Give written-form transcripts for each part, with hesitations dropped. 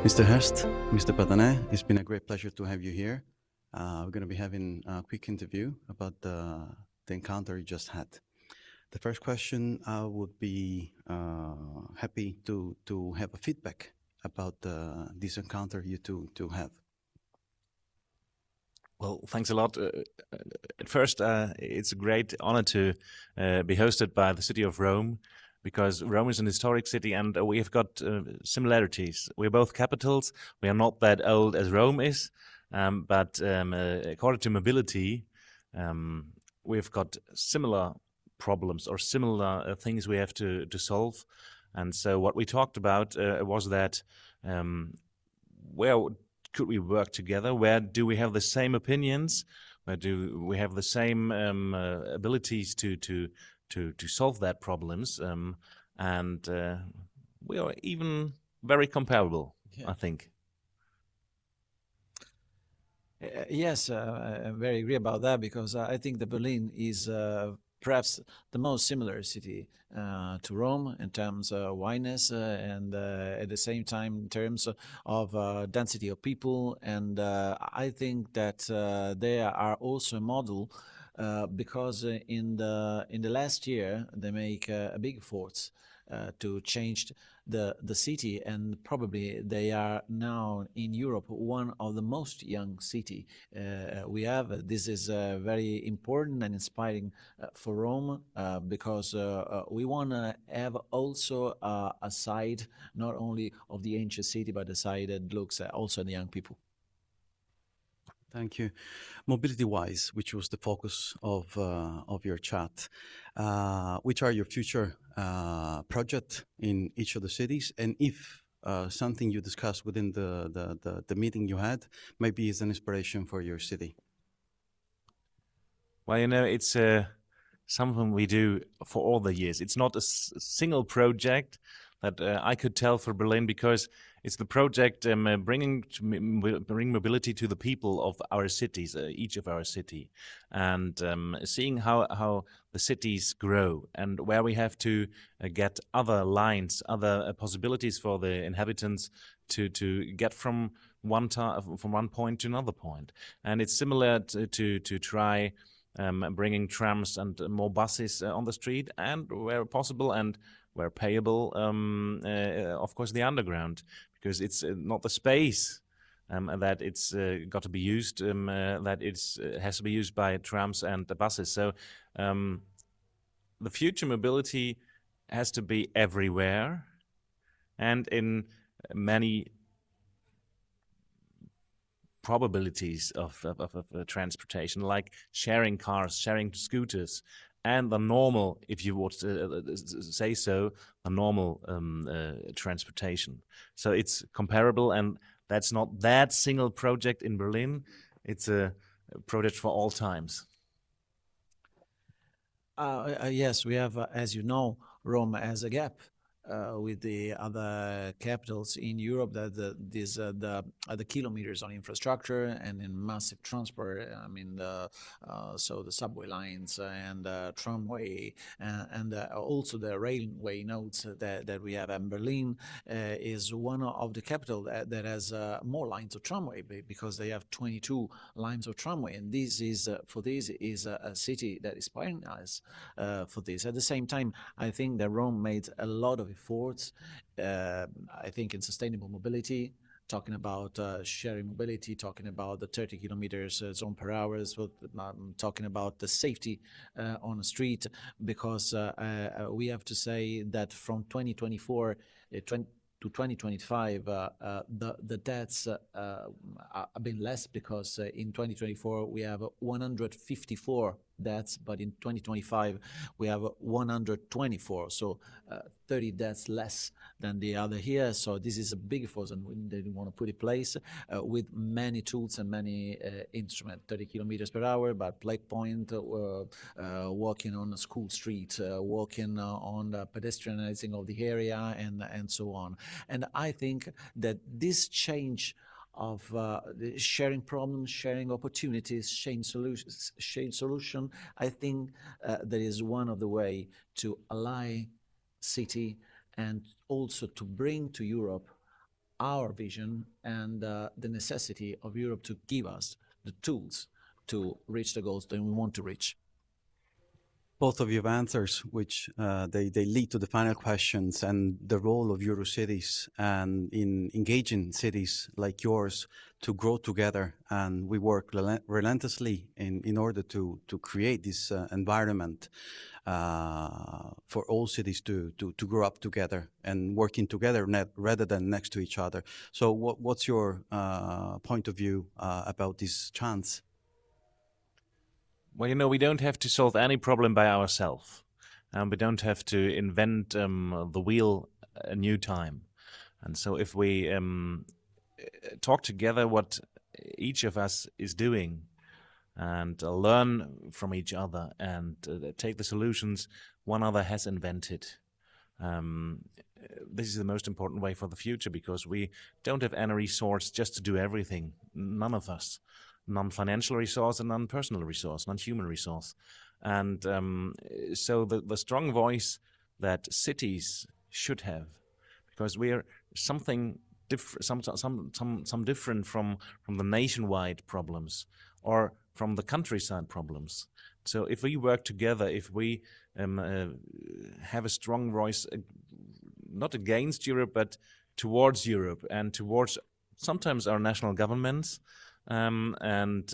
Mr. Herz, Mr. Patanè, it's been a great pleasure to have you here. We're going to be having a quick interview about the encounter you just had. The first question, I would be happy to have a feedback about this encounter you two have. Well, thanks a lot. At first, it's a great honor to be hosted by the city of Rome, because Rome is an historic city and we have got similarities. We're both capitals. We are not that old as Rome is, but according to mobility, we've got similar problems or similar things we have to solve. And so what we talked about was that where could we work together? Where do we have the same opinions? Where do we have the same abilities to solve that problems? And we are even very comparable, yeah. I think. Yes, I very agree about that, because I think that Berlin is perhaps the most similar city to Rome in terms of wideness and at the same time in terms of density of people. And I think that they are also a model because in the last year they make a big effort to change the city, and probably they are now in Europe one of the most young city we have. This is very important and inspiring for Rome, because we want to have also a side not only of the ancient city, but a side that looks also at the young people. Thank you. Mobility-wise, which was the focus of your chat, which are your future projects in each of the cities, and if something you discussed within the meeting you had maybe is an inspiration for your city? Well, you know, it's something we do for all the years. It's not a single project that I could tell for Berlin, because it's the project bring mobility to the people of our cities, each of our city, and seeing how the cities grow and where we have to get other lines, other possibilities for the inhabitants to get from one point to another point. And it's similar to try bringing trams and more buses on the street, and where possible and where payable, of course, the underground, because it's not the space that it's got to be used, that it's has to be used by trams and the buses. So the future mobility has to be everywhere and in many probabilities of transportation, like sharing cars, sharing scooters, and the normal, if you would say so, the normal transportation. So it's comparable, and that's not that single project in Berlin. It's a project for all times. Yes, we have, as you know, Rome has a gap with the other capitals in Europe, that the kilometers on infrastructure and in massive transport. I mean, so the subway lines and tramway and also the railway nodes that we have. And Berlin is one of the capital that has more lines of tramway, because they have 22 lines of tramway, and this is for this is a city that is inspiring us for this. At the same time, I think that Rome made a lot of efforts, I think, in sustainable mobility, talking about sharing mobility, talking about the 30 kilometers zone per hour, so, talking about the safety on the street, because we have to say that from 2024 to 2025, the deaths have been less, because in 2024 we have 154 deaths, but in 2025 we have 124, so 30 deaths less than the other year. So this is a big force, and they want to put in place with many tools and many instruments. 30 kilometers per hour, but plaque point, walking on a school street, walking on the pedestrianizing of the area, and so on. And I think that this change of sharing problems, sharing opportunities, sharing solution, I think that is one of the way to ally city and also to bring to Europe our vision and the necessity of Europe to give us the tools to reach the goals that we want to reach. Both of your answers, which they lead to the final questions and the role of Eurocities and in engaging cities like yours to grow together. And we work relentlessly in order to create this environment for all cities to grow up together and working together rather than next to each other. So what's your point of view about this chance? Well, you know, we don't have to solve any problem by ourselves. We don't have to invent the wheel a new time. And so if we talk together what each of us is doing and learn from each other and take the solutions one other has invented, this is the most important way for the future, because we don't have any resource just to do everything. None of us. Non-financial resource and non-personal resource, non-human resource. And so the strong voice that cities should have, because we are something different, some different from the nationwide problems or from the countryside problems. So if we work together, if we have a strong voice, not against Europe, but towards Europe and towards sometimes our national governments, and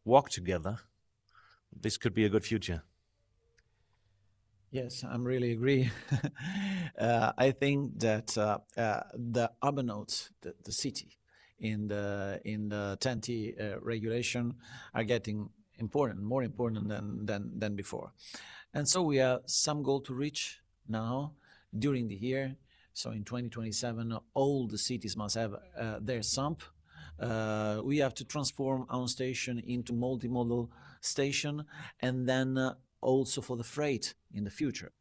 walk together, this could be a good future. Yes, I really agree. I think that the urban nodes, the city, in the 10T regulation are getting important, more important than before. And so we have some goal to reach now during the year. So in 2027, all the cities must have their SUMP. We have to transform our station into multimodal station, and then also for the freight in the future.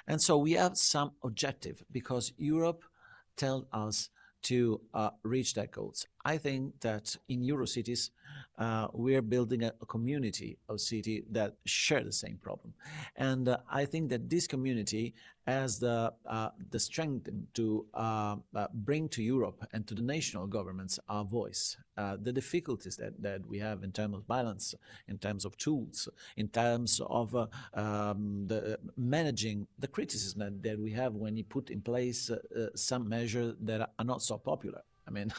And so we have some objective, because Europe tells us to reach that goals. I think that in Eurocities, we're building a community of cities that share the same problem. And I think that this community has the strength to bring to Europe and to the national governments our voice. The difficulties that we have in terms of balance, in terms of tools, in terms of managing the criticism that we have when you put in place some measures that are not so popular. I mean,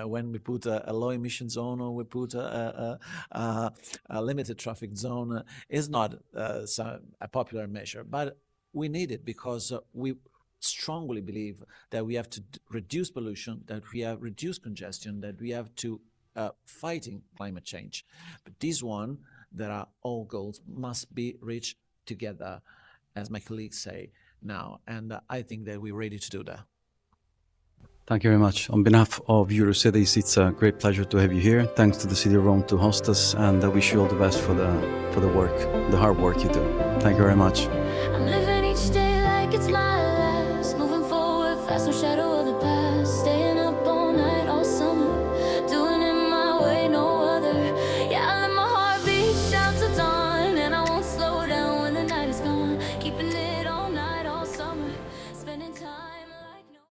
when we put a low emission zone or we put a limited traffic zone, is not a popular measure, but we need it because we strongly believe that we have to reduce pollution, that we have reduced congestion, that we have to fighting climate change. But this one, there are all goals must be reached together, as my colleagues say now, and I think that we're ready to do that. Thank you very much. On behalf of Eurocities, it's a great pleasure to have you here. Thanks to the City of Rome to host us, and I wish you all the best for the work, the hard work you do. Thank you very much. I'm living each day like it's my